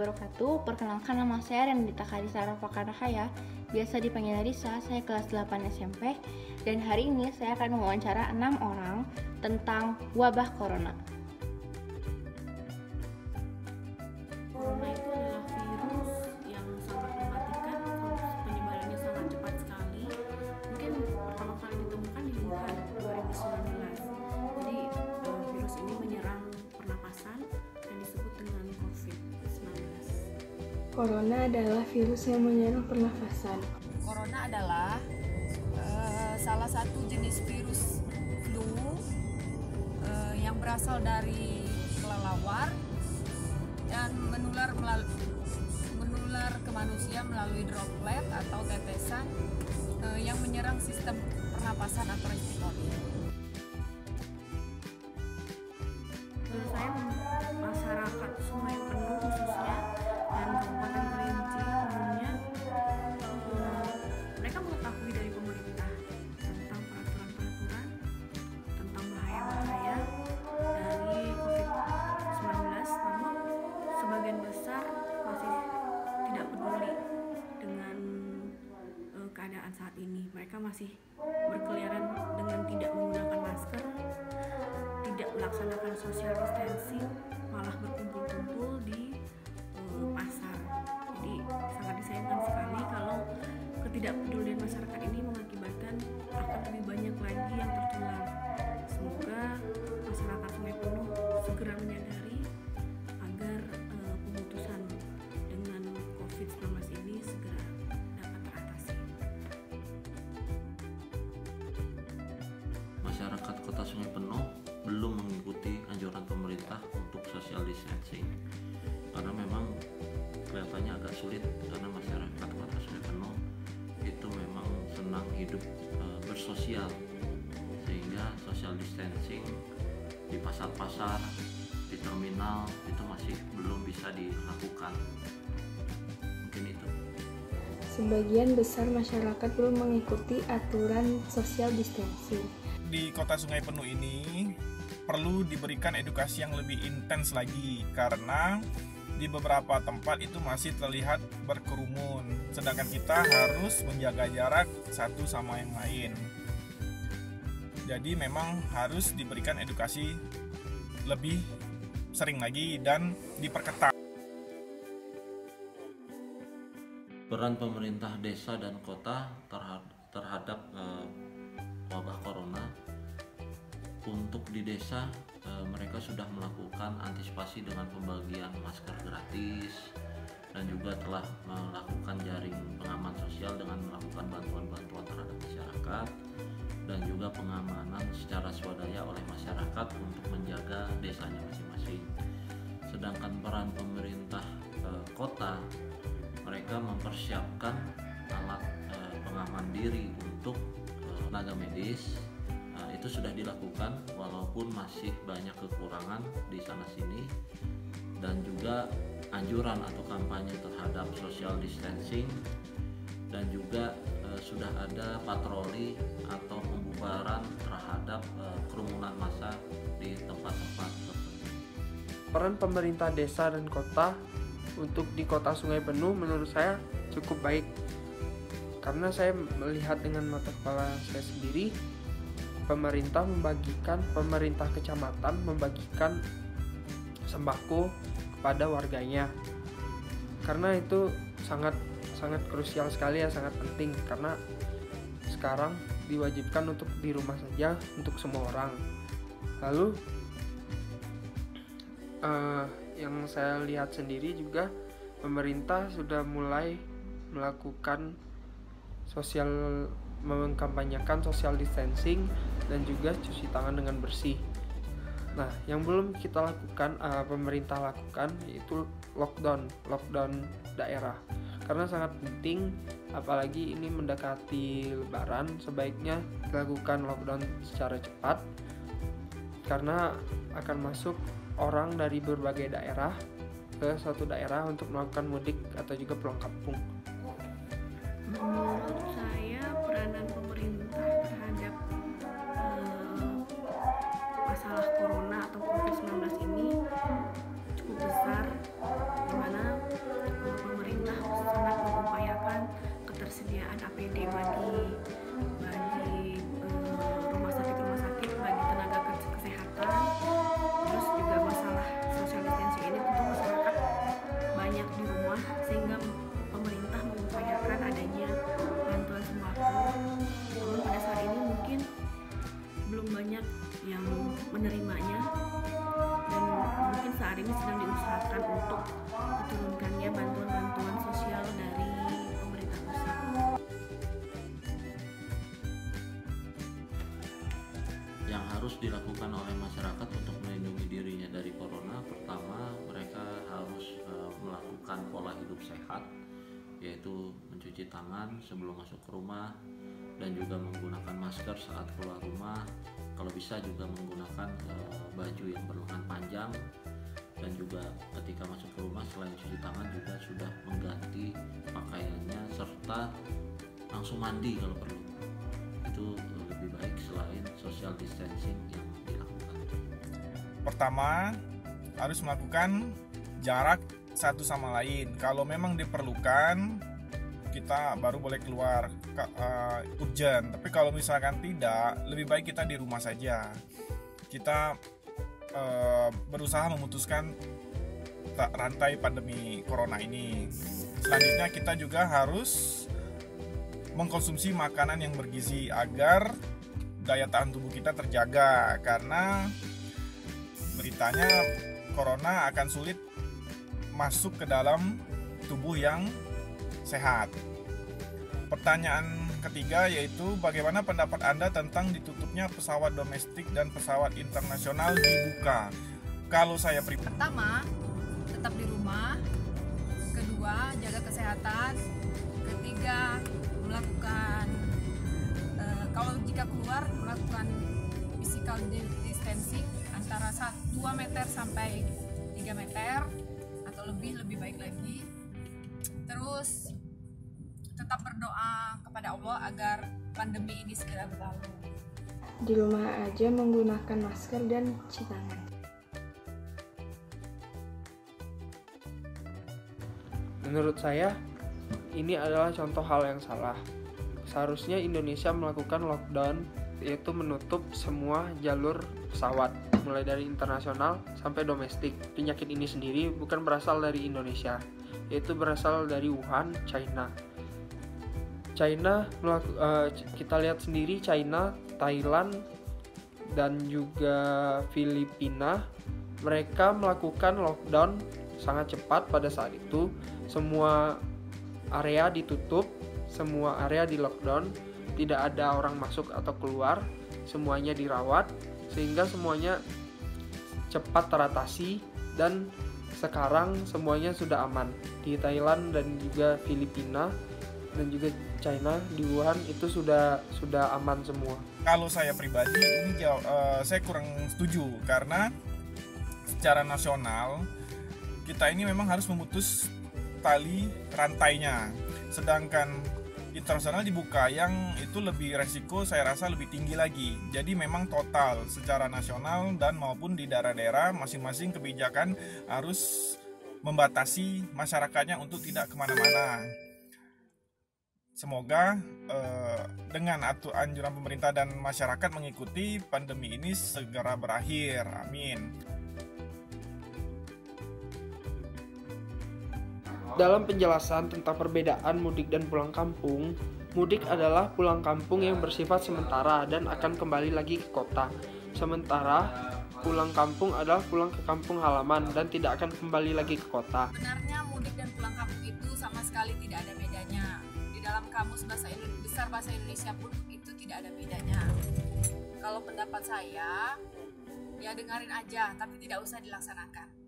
wabarakatuh. Perkenalkan, nama saya Rendita Karisa Rafakanahaya, biasa dipanggil Risa. Saya kelas 8 SMP dan hari ini saya akan mewawancara 6 orang tentang wabah corona. Corona itu adalah virus yang sangat mematikan, penyebarannya sangat cepat sekali. Mungkin pertama kali ditemukan di Wuhan 2019. Jadi virus ini menyerang pernapasan dan disebut dengan COVID-19. Corona adalah virus yang menyerang pernafasan. Corona adalah salah satu jenis virus flu yang berasal dari kelelawar dan menular ke manusia melalui droplet atau tetesan yang menyerang sistem pernapasan atau respiratori. Menurut saya masyarakat Sungai Penuh khususnya dan Kabupaten Kerinci umumnya mereka mengetahui dari pemerintah tentang peraturan-peraturan tentang bahaya-bahaya dari COVID-19, namun sebagian besar masih tidak peduli dengan keadaan saat ini. Mereka masih berkeliaran dengan tidak menggunakan masker, tidak melaksanakan social distancing, malah berkumpul-kumpul di pasar. Jadi sangat disayangkan sekali kalau ketidakpedulian masyarakat ini mengakibatkan akan lebih banyak lagi yang tertular. Semoga masyarakat Sungai Penuh segera menyadari agar pemutusan dengan COVID-19 ini segera dapat teratasi. Masyarakat Kota Sungai Penuh belum mengikuti anjuran pemerintah untuk social distancing karena memang kelihatannya agak sulit, karena masyarakat Kota Sungai Penuh itu memang senang hidup bersosial, sehingga social distancing di pasar-pasar, di terminal itu masih belum bisa dilakukan. Mungkin itu. Sebagian besar masyarakat belum mengikuti aturan social distancing. Di Kota Sungai Penuh ini perlu diberikan edukasi yang lebih intens lagi, karena di beberapa tempat itu masih terlihat berkerumun, sedangkan kita harus menjaga jarak satu sama yang lain. Jadi memang harus diberikan edukasi lebih sering lagi dan diperketat. Peran pemerintah desa dan kota terhadap wabah corona. Untuk di desa, mereka sudah melakukan antisipasi dengan pembagian masker gratis dan juga telah melakukan jaring pengaman sosial dengan melakukan bantuan-bantuan terhadap masyarakat dan juga pengamanan secara swadaya oleh masyarakat untuk menjaga desanya masing-masing. Sedangkan peran pemerintah kota, mereka mempersiapkan alat pengaman diri untuk tenaga medis. Itu sudah dilakukan walaupun masih banyak kekurangan di sana sini, dan juga anjuran atau kampanye terhadap social distancing, dan juga sudah ada patroli atau pembubaran terhadap kerumunan massa di tempat-tempat tertentu. Peran pemerintah desa dan kota untuk di Kota Sungai Penuh menurut saya cukup baik, karena saya melihat dengan mata kepala saya sendiri, pemerintah kecamatan membagikan sembako kepada warganya, karena itu sangat krusial sekali ya, sangat penting, karena sekarang diwajibkan untuk di rumah saja untuk semua orang. Lalu yang saya lihat sendiri juga, pemerintah sudah mulai melakukan mengkampanyekan social distancing dan juga cuci tangan dengan bersih. Nah, yang belum kita lakukan, pemerintah lakukan, yaitu lockdown daerah, karena sangat penting, apalagi ini mendekati Lebaran, sebaiknya dilakukan lockdown secara cepat, karena akan masuk orang dari berbagai daerah ke suatu daerah untuk melakukan mudik atau juga pulang kampung. Menurut saya peranan pemerintah terhadap masalah corona atau COVID-19 ini cukup besar, di mana yang harus dilakukan oleh masyarakat untuk melindungi dirinya dari corona, pertama mereka harus melakukan pola hidup sehat, yaitu mencuci tangan sebelum masuk ke rumah dan juga menggunakan masker saat keluar rumah. Kalau bisa juga menggunakan baju yang berlengan panjang, dan juga ketika masuk ke rumah selain cuci tangan juga sudah mengganti pakaiannya serta langsung mandi kalau perlu. Itu lebih baik selain social distancing yang dilakukan. Pertama, harus melakukan jarak satu sama lain. Kalau memang diperlukan, kita baru boleh keluar urgent. Tapi kalau misalkan tidak, lebih baik kita di rumah saja. Kita berusaha memutuskan rantai pandemi corona ini. Selanjutnya kita juga harus mengkonsumsi makanan yang bergizi agar daya tahan tubuh kita terjaga, karena beritanya corona akan sulit masuk ke dalam tubuh yang sehat. Pertanyaan ketiga yaitu bagaimana pendapat Anda tentang ditutupnya pesawat domestik dan pesawat internasional dibuka? Kalau saya pribadi, Pertama, tetap di rumah. Kedua, jaga kesehatan. Ketiga, melakukan kalau jika keluar melakukan physical distancing antara 2 meter sampai 3 meter atau lebih baik lagi. Terus tetap berdoa kepada Allah agar pandemi ini segera berlalu. Di rumah aja menggunakan masker dan cuci tangan. Menurut saya, ini adalah contoh hal yang salah. Seharusnya Indonesia melakukan lockdown, yaitu menutup semua jalur pesawat, mulai dari internasional sampai domestik. Penyakit ini sendiri bukan berasal dari Indonesia, yaitu berasal dari Wuhan, China. Kita lihat sendiri China, Thailand, dan juga Filipina, mereka melakukan lockdown sangat cepat pada saat itu. Semua area ditutup, semua area di lockdown, tidak ada orang masuk atau keluar, semuanya dirawat, sehingga semuanya cepat teratasi dan sekarang semuanya sudah aman. Di Thailand dan juga Filipina dan juga China, di Wuhan itu sudah aman semua. kalau saya pribadi ini saya kurang setuju, karena secara nasional kita ini memang harus memutus tali rantainya, sedangkan internasional dibuka yang itu lebih resiko, saya rasa lebih tinggi lagi. Jadi memang total secara nasional dan maupun di daerah-daerah masing-masing kebijakan harus membatasi masyarakatnya untuk tidak kemana-mana. Semoga dengan anjuran pemerintah dan masyarakat mengikuti, pandemi ini segera berakhir. Amin. Dalam penjelasan tentang perbedaan mudik dan pulang kampung, mudik adalah pulang kampung yang bersifat sementara dan akan kembali lagi ke kota. Sementara pulang kampung adalah pulang ke kampung halaman dan tidak akan kembali lagi ke kota. Sebenarnya mudik dan pulang kampung itu sama sekali tidak ada bedanya. Di dalam kamus besar bahasa Indonesia pun itu tidak ada bedanya. Kalau pendapat saya, ya dengarin aja tapi tidak usah dilaksanakan.